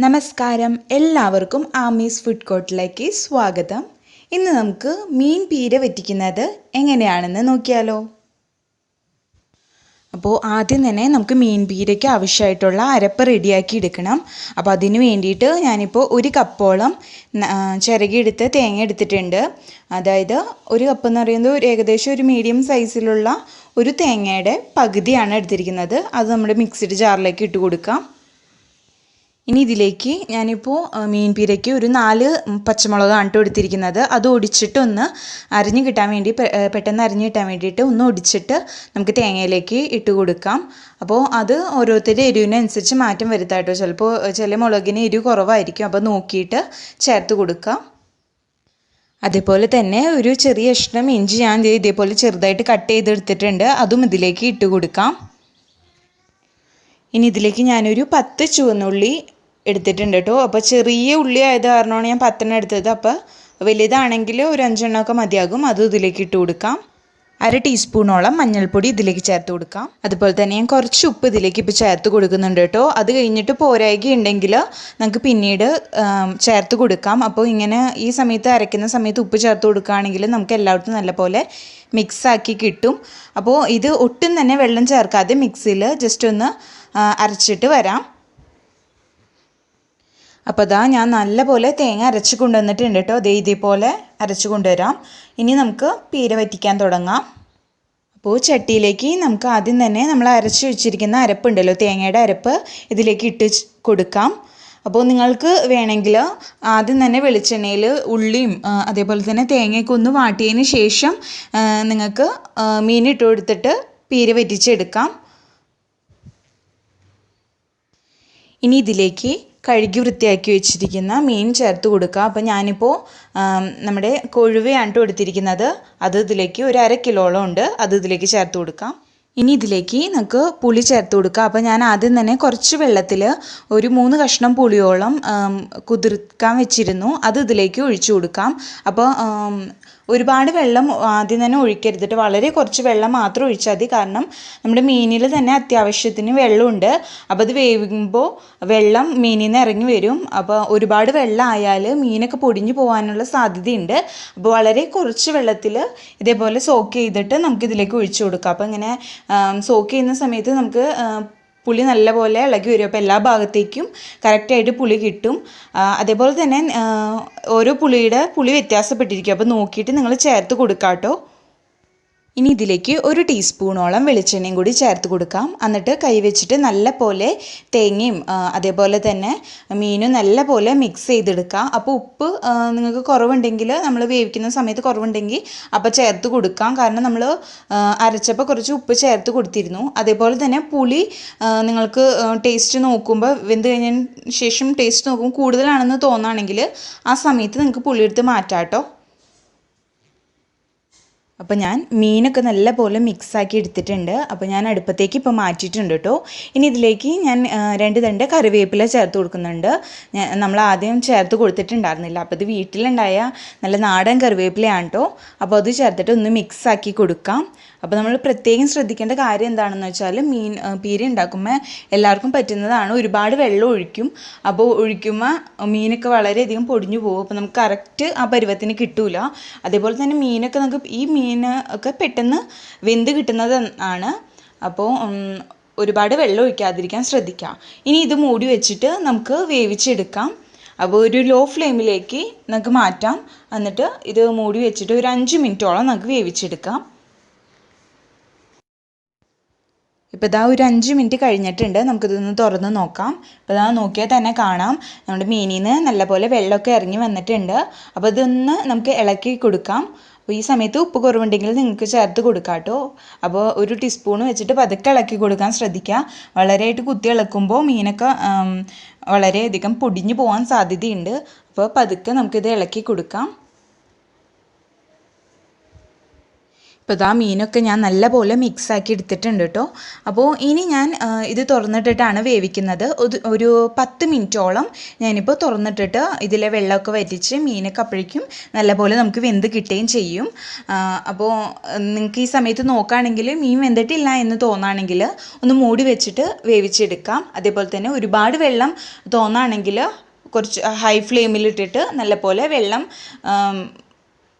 നമസ്കാരം, എല്ലാവർക്കും ആമീസ് ഫുഡ് കോർട്ടിലേക്ക് സ്വാഗതം. ഇന്ന് നമുക്ക് മീൻ പീര വറ്റിക്കുന്നത് എങ്ങനെയാണെന്ന് നോക്കിയാലോ. അപ്പോൾ ആദ്യം തന്നെ നമുക്ക് മീൻ പീരയ്ക്ക് ആവശ്യമായിട്ടുള്ള അരപ്പ് റെഡിയാക്കി എടുക്കണം. അപ്പോൾ അതിന് വേണ്ടിയിട്ട് ഞാനിപ്പോൾ ഒരു കപ്പോളം ചിരകിയെടുത്ത് തേങ്ങ എടുത്തിട്ടുണ്ട്. അതായത് ഒരു കപ്പ് എന്ന് പറയുന്നത് ഏകദേശം ഒരു മീഡിയം സൈസിലുള്ള ഒരു തേങ്ങയുടെ പകുതിയാണ് എടുത്തിരിക്കുന്നത്. അത് നമ്മുടെ മിക്സിഡ് ജാറിലേക്ക് ഇട്ട് കൊടുക്കാം. ഇനി ഇതിലേക്ക് ഞാനിപ്പോൾ മീൻ പീരയ്ക്ക് ഒരു 4 പച്ചമുളകാണ് കേട്ടോ എടുത്തിരിക്കുന്നത്. അത് ഒടിച്ചിട്ടൊന്ന് അരിഞ്ഞ് കിട്ടാൻ വേണ്ടി പെട്ടെന്ന് അരിഞ്ഞ് കിട്ടാൻ വേണ്ടിയിട്ട് ഒന്ന് ഒടിച്ചിട്ട് നമുക്ക് തേങ്ങയിലേക്ക് ഇട്ട് കൊടുക്കാം. അപ്പോൾ അത് ഓരോരുത്തരുടെ എരിവിനനുസരിച്ച് മാറ്റം വരുത്താം കേട്ടോ. ചിലപ്പോൾ ചില മുളകിന് എരിവ് കുറവായിരിക്കും, അപ്പോൾ നോക്കിയിട്ട് ചേർത്ത് കൊടുക്കാം. അതേപോലെ തന്നെ ഒരു ചെറിയ കഷ്ണം ഇഞ്ചി ഞാൻ ഇതേപോലെ ചെറുതായിട്ട് കട്ട് ചെയ്തെടുത്തിട്ടുണ്ട്, അതും ഇതിലേക്ക് ഇട്ട് കൊടുക്കാം. ഇനി ഇതിലേക്ക് ഞാനൊരു 10 ചുവന്നുള്ളി എടുത്തിട്ടുണ്ട് കേട്ടോ. അപ്പോൾ ചെറിയ ഉള്ളി ആയത് കാരണമാണ് ഞാൻ 10 എടുത്തത്. അപ്പോൾ വലുതാണെങ്കിൽ ഒരു 5 മതിയാകും. അതും ഇതിലേക്ക് ഇട്ട് കൊടുക്കാം. 1/2 ടീസ്പൂണോളം മഞ്ഞൾപ്പൊടി ഇതിലേക്ക് ചേർത്ത് കൊടുക്കാം. അതുപോലെ തന്നെ ഞാൻ കുറച്ച് ഉപ്പ് ഇതിലേക്ക് ഇപ്പോൾ ചേർത്ത് കൊടുക്കുന്നുണ്ട് കേട്ടോ. അത് കഴിഞ്ഞിട്ട് പോരായ്ക ഉണ്ടെങ്കിൽ നമുക്ക് പിന്നീട് ചേർത്ത് കൊടുക്കാം. അപ്പോൾ ഇങ്ങനെ ഈ സമയത്ത് അരയ്ക്കുന്ന സമയത്ത് ഉപ്പ് ചേർത്ത് കൊടുക്കുകയാണെങ്കിൽ നമുക്ക് എല്ലായിടത്തും നല്ലപോലെ മിക്സാക്കി കിട്ടും. അപ്പോൾ ഇത് ഒട്ടും തന്നെ വെള്ളം ചേർക്കാതെ മിക്സിയിൽ ജസ്റ്റ് ഒന്ന് അരച്ചിട്ട് വരാം. അപ്പോൾ ഞാൻ നല്ലപോലെ തേങ്ങ അരച്ച് കൊണ്ടുവന്നിട്ടുണ്ട് കേട്ടോ. ഇതേപോലെ അരച്ച് കൊണ്ടുവരാം. ഇനി നമുക്ക് പീര വറ്റിക്കാൻ തുടങ്ങാം. അപ്പോൾ ചട്ടിയിലേക്ക് നമുക്ക് ആദ്യം തന്നെ നമ്മൾ അരച്ച് വെച്ചിരിക്കുന്ന അരപ്പുണ്ടല്ലോ, തേങ്ങയുടെ അരപ്പ് ഇതിലേക്ക് ഇട്ട് കൊടുക്കാം. അപ്പോൾ നിങ്ങൾക്ക് വേണമെങ്കിൽ ആദ്യം തന്നെ വെളിച്ചെണ്ണയിൽ ഉള്ളിയും അതേപോലെ തന്നെ തേങ്ങയൊക്കെ ഒന്ന് വാട്ടിയതിന് ശേഷം നിങ്ങൾക്ക് മീനിട്ട് കൊടുത്തിട്ട് പീര വറ്റിച്ചെടുക്കാം. ഇനി ഇതിലേക്ക് കഴുകി വൃത്തിയാക്കി വെച്ചിരിക്കുന്ന മീൻ ചേർത്ത് കൊടുക്കുക. അപ്പോൾ ഞാനിപ്പോൾ നമ്മുടെ കൊഴുവയാണ് എടുത്തിരിക്കുന്നത്. അത് ഇതിലേക്ക് ഒരു 1/2 കിലോളം ഉണ്ട്, അത് ഇതിലേക്ക് ചേർത്ത് കൊടുക്കാം. ഇനി ഇതിലേക്ക് നമുക്ക് പുളി ചേർത്ത് കൊടുക്കുക. അപ്പോൾ ഞാൻ ആദ്യം തന്നെ കുറച്ച് വെള്ളത്തിൽ ഒരു 3 കഷ്ണം പുളിയോളം കുതിർക്കാൻ വെച്ചിരുന്നു, അത് ഇതിലേക്ക് ഒഴിച്ചു കൊടുക്കാം. അപ്പോൾ ഒരുപാട് വെള്ളം ആദ്യം തന്നെ ഒഴിക്കരുതിട്ട് വളരെ കുറച്ച് വെള്ളം മാത്രം ഒഴിച്ചാൽ മതി. കാരണം നമ്മുടെ മീനിൽ തന്നെ അത്യാവശ്യത്തിന് വെള്ളമുണ്ട്. അപ്പോൾ അത് വേവുമ്പോൾ വെള്ളം മീനിൽ നിന്ന് ഇറങ്ങി വരും. അപ്പോൾ ഒരുപാട് വെള്ളം ആയാൽ മീനൊക്കെ പൊടിഞ്ഞു പോകാനുള്ള സാധ്യതയുണ്ട്. അപ്പോൾ വളരെ കുറച്ച് വെള്ളത്തിൽ ഇതേപോലെ സോക്ക് ചെയ്തിട്ട് നമുക്കിതിലേക്ക് ഒഴിച്ചു കൊടുക്കാം. അപ്പോൾ ഇങ്ങനെ സോക്ക് ചെയ്യുന്ന സമയത്ത് നമുക്ക് പുളി നല്ലപോലെ ഇളകി വരും. അപ്പോൾ എല്ലാ ഭാഗത്തേക്കും കറക്റ്റായിട്ട് പുളി കിട്ടും. അതേപോലെ തന്നെ ഓരോ പുളി വ്യത്യാസപ്പെട്ടിരിക്കും. അപ്പോൾ നോക്കിയിട്ട് നിങ്ങൾ ചേർത്ത് കൊടുക്കാം കേട്ടോ. ഇനി ഇതിലേക്ക് 1 ടീസ്പൂണോളം വെളിച്ചെണ്ണയും കൂടി ചേർത്ത് കൊടുക്കാം. എന്നിട്ട് കൈവച്ചിട്ട് നല്ല പോലെ തേങ്ങയും അതേപോലെ തന്നെ മീനും നല്ല പോലെ മിക്സ് ചെയ്തെടുക്കാം. അപ്പോൾ ഉപ്പ് നിങ്ങൾക്ക് കുറവുണ്ടെങ്കിൽ, നമ്മൾ വേവിക്കുന്ന സമയത്ത് കുറവുണ്ടെങ്കിൽ അപ്പോൾ ചേർത്ത് കൊടുക്കാം. കാരണം നമ്മൾ അരച്ചപ്പോൾ കുറച്ച് ഉപ്പ് ചേർത്ത് കൊടുത്തിരുന്നു. അതേപോലെ തന്നെ പുളി നിങ്ങൾക്ക് ടേസ്റ്റ് നോക്കുമ്പോൾ, വെന്ത് കഴിഞ്ഞതിന് ശേഷം ടേസ്റ്റ് നോക്കുമ്പോൾ കൂടുതലാണെന്ന് തോന്നുകയാണെങ്കിൽ ആ സമയത്ത് നിങ്ങൾക്ക് പുളിയെടുത്ത് മാറ്റാം കേട്ടോ. അപ്പോൾ ഞാൻ മീനൊക്കെ നല്ലപോലെ മിക്സാക്കി എടുത്തിട്ടുണ്ട്. അപ്പോൾ ഞാൻ അടുപ്പത്തേക്ക് ഇപ്പോൾ മാറ്റിയിട്ടുണ്ട് കേട്ടോ. ഇനി ഇതിലേക്ക് ഞാൻ 2 തണ്ട് കറിവേപ്പില ചേർത്ത് കൊടുക്കുന്നുണ്ട്. നമ്മൾ ആദ്യം ചേർത്ത് കൊടുത്തിട്ടുണ്ടായിരുന്നില്ല. അപ്പോൾ ഇത് വീട്ടിലുണ്ടായ നല്ല നാടൻ കറിവേപ്പിലയാണ് കേട്ടോ. അപ്പോൾ അത് ചേർത്തിട്ട് ഒന്ന് മിക്സാക്കി കൊടുക്കാം. അപ്പോൾ നമ്മൾ പ്രത്യേകം ശ്രദ്ധിക്കേണ്ട കാര്യം എന്താണെന്ന് വെച്ചാൽ, പീര ഉണ്ടാക്കുമ്പോൾ എല്ലാവർക്കും പറ്റുന്നതാണ്, ഒരുപാട് വെള്ളം ഒഴിക്കും. അപ്പോൾ ഒഴിക്കുമ്പോൾ മീനൊക്കെ വളരെയധികം പൊടിഞ്ഞു പോകും. അപ്പോൾ നമുക്ക് കറക്റ്റ് ആ പരുവത്തിന് കിട്ടില്ല. അതേപോലെ തന്നെ മീനൊക്കെ നമുക്ക് ഈ മീൻ ഒക്കെ പെട്ടെന്ന് വെന്ത് കിട്ടുന്നത് ആണ്. അപ്പോൾ ഒരുപാട് വെള്ളം ഒഴിക്കാതിരിക്കാൻ ശ്രദ്ധിക്കാം. ഇനി ഇത് മൂടി വെച്ചിട്ട് നമുക്ക് വേവിച്ചെടുക്കാം. അപ്പോൾ ഒരു ലോ ഫ്ലെയിമിലേക്ക് നമുക്ക് മാറ്റാം. എന്നിട്ട് ഇത് മൂടി വെച്ചിട്ട് ഒരു 5 മിനിറ്റോളം നമുക്ക് വേവിച്ചെടുക്കാം. ഇപ്പോൾ ഒരു 5 മിനിറ്റ് കഴിഞ്ഞിട്ടുണ്ട്. നമുക്കിതൊന്ന് തുറന്ന് നോക്കാം. ഇപ്പോൾ നോക്കിയാൽ തന്നെ കാണാം നമ്മുടെ മീനിൽ നിന്ന് നല്ലപോലെ വെള്ളമൊക്കെ ഇറങ്ങി വന്നിട്ടുണ്ട്. അപ്പോൾ ഇതൊന്ന് നമുക്ക് ഇളക്കി കൊടുക്കാം. അപ്പോൾ ഈ സമയത്ത് ഉപ്പ് കുറവുണ്ടെങ്കിൽ നിങ്ങൾക്ക് ചേർത്ത് കൊടുക്കാം കേട്ടോ. അപ്പോൾ 1 ടീസ്പൂൺ വെച്ചിട്ട് പതുക്കെ ഇളക്കി കൊടുക്കാൻ ശ്രദ്ധിക്കുക. വളരെയായിട്ട് കുത്തി ഇളക്കുമ്പോൾ മീനൊക്കെ വളരെയധികം പൊടിഞ്ഞു പോകാൻ സാധ്യതയുണ്ട്. അപ്പോൾ പതുക്കെ നമുക്കിത് ഇളക്കി കൊടുക്കാം. ഇപ്പോൾ ഇതാ മീനൊക്കെ ഞാൻ നല്ലപോലെ മിക്സാക്കി എടുത്തിട്ടുണ്ട് കേട്ടോ. അപ്പോൾ ഇനി ഞാൻ ഇത് തുറന്നിട്ടിട്ടാണ് വേവിക്കുന്നത്. ഒരു 10 മിനിറ്റോളം ഞാനിപ്പോൾ തുറന്നിട്ടിട്ട് ഇതിലെ വെള്ളമൊക്കെ വറ്റിച്ച് മീനൊക്കെ അപ്പോഴേക്കും നല്ലപോലെ നമുക്ക് വെന്ത് കിട്ടുകയും ചെയ്യും. അപ്പോൾ നിങ്ങൾക്ക് ഈ സമയത്ത് നോക്കുകയാണെങ്കിൽ മീൻ വെന്തിട്ടില്ല എന്ന് തോന്നുകയാണെങ്കിൽ ഒന്ന് മൂടി വെച്ചിട്ട് വേവിച്ചെടുക്കാം. അതേപോലെ തന്നെ ഒരുപാട് വെള്ളം തോന്നുകയാണെങ്കിൽ കുറച്ച് ഹൈ ഫ്ലെയിമിലിട്ടിട്ട് നല്ലപോലെ വെള്ളം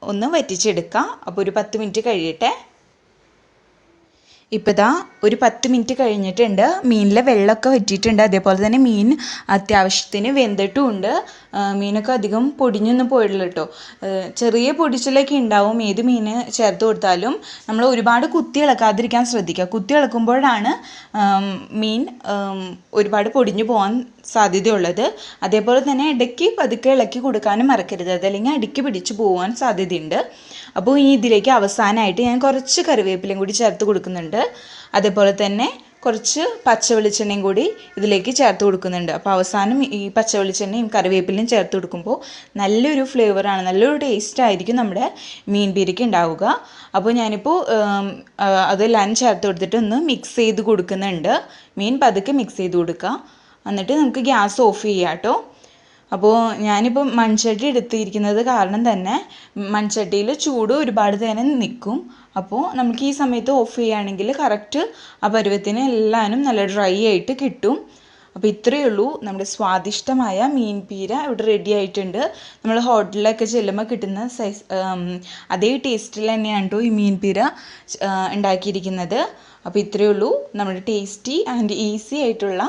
ഒന്ന് വറ്റിച്ചെടുക്കാം. അപ്പോൾ ഒരു 10 മിനിറ്റ് കഴിയട്ടെ. ഇപ്പോൾ ഇതാ ഒരു 10 മിനിറ്റ് കഴിഞ്ഞിട്ടുണ്ട്. മീനിലെ വെള്ളമൊക്കെ വറ്റിയിട്ടുണ്ട്. അതേപോലെ തന്നെ മീൻ അത്യാവശ്യത്തിന് വെന്തിട്ടുമുണ്ട്. മീനൊക്കെ അധികം പൊടിഞ്ഞൊന്നും പോയിട്ടില്ല കേട്ടോ. ചെറിയ പൊടിച്ചിലൊക്കെ ഉണ്ടാവും ഏത് മീൻ ചേർത്ത് കൊടുത്താലും. നമ്മൾ ഒരുപാട് കുത്തി ഇളക്കാതിരിക്കാൻ ശ്രദ്ധിക്കുക. കുത്തി ഇളക്കുമ്പോഴാണ് മീൻ ഒരുപാട് പൊടിഞ്ഞു പോകാൻ സാധ്യതയുള്ളത്. അതേപോലെ തന്നെ ഇടയ്ക്ക് പതുക്കെ ഇളക്കി കൊടുക്കാനും മറക്കരുത്, അതല്ലെങ്കിൽ അടിക്ക് പിടിച്ച് പോകാൻ സാധ്യതയുണ്ട്. അപ്പോൾ ഇനി ഇതിലേക്ക് അവസാനമായിട്ട് ഞാൻ കുറച്ച് കറിവേപ്പിലയും കൂടി ചേർത്ത് കൊടുക്കുന്നുണ്ട്. അതേപോലെ തന്നെ കുറച്ച് പച്ച വെളിച്ചെണ്ണയും കൂടി ഇതിലേക്ക് ചേർത്ത് കൊടുക്കുന്നുണ്ട്. അപ്പോൾ അവസാനം ഈ പച്ച വെളിച്ചെണ്ണയും കറിവേപ്പിലയും ചേർത്ത് കൊടുക്കുമ്പോൾ നല്ലൊരു ഫ്ലേവറാണ്, നല്ലൊരു ടേസ്റ്റ് ആയിരിക്കും നമ്മുടെ മീൻ പീരയ്ക്ക് ഉണ്ടാവുക. അപ്പോൾ ഞാനിപ്പോൾ അതെല്ലാം ചേർത്ത് കൊടുത്തിട്ട് ഒന്ന് മിക്സ് ചെയ്ത് കൊടുക്കുന്നുണ്ട്. മീൻ പതുക്കെ മിക്സ് ചെയ്ത് കൊടുക്കുക. എന്നിട്ട് നമുക്ക് ഗ്യാസ് ഓഫ് ചെയ്യാം കേട്ടോ. അപ്പോൾ ഞാനിപ്പോൾ മൺചട്ടി എടുത്തിരിക്കുന്നത് കാരണം തന്നെ മൺചട്ടിയിൽ ചൂട് ഒരുപാട് നേരം നിൽക്കും. അപ്പോൾ നമുക്ക് ഈ സമയത്ത് ഓഫ് ചെയ്യുകയാണെങ്കിൽ കറക്റ്റ് ആ പരുവത്തിന് എല്ലാവരും നല്ല ഡ്രൈ ആയിട്ട് കിട്ടും. അപ്പോൾ ഇത്രയേ ഉള്ളൂ, നമ്മുടെ സ്വാദിഷ്ടമായ മീൻ പീര ഇവിടെ റെഡി ആയിട്ടുണ്ട്. നമ്മൾ ഹോട്ടലിലൊക്കെ ചെല്ലുമ്പോൾ കിട്ടുന്ന അതേ ടേസ്റ്റിൽ തന്നെയാണ് കേട്ടോ ഈ മീൻ പീര ഉണ്ടാക്കിയിരിക്കുന്നത്. അപ്പോൾ ഇത്രയേ ഉള്ളൂ, നമ്മുടെ ടേസ്റ്റി ആൻഡ് ഈസി ആയിട്ടുള്ള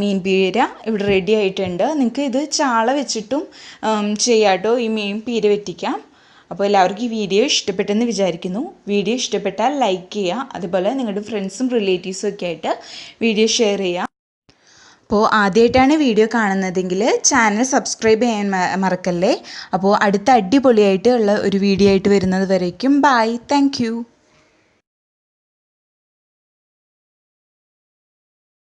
മീൻ പീര ഇവിടെ റെഡി ആയിട്ടുണ്ട്. നിങ്ങൾക്ക് ഇത് ചാള വെച്ചിട്ടും ചെയ്യാം കേട്ടോ, ഈ മീൻ പീര വറ്റിക്കാം. അപ്പോൾ എല്ലാവർക്കും ഈ വീഡിയോ ഇഷ്ടപ്പെട്ടെന്ന് വിചാരിക്കുന്നു. വീഡിയോ ഇഷ്ടപ്പെട്ടാൽ ലൈക്ക് ചെയ്യുക. അതുപോലെ നിങ്ങളുടെ ഫ്രണ്ട്സും റിലേറ്റീവ്സും ഒക്കെ ആയിട്ട് വീഡിയോ ഷെയർ ചെയ്യുക. അപ്പോൾ ആദ്യമായിട്ടാണ് വീഡിയോ കാണുന്നതെങ്കിൽ ചാനൽ സബ്സ്ക്രൈബ് ചെയ്യാൻ മറക്കല്ലേ. അപ്പോൾ അടുത്ത അടിപൊളിയായിട്ട് ഉള്ള ഒരു വീഡിയോ ആയിട്ട് വരുന്നത് വരേക്കും ബൈ. താങ്ക്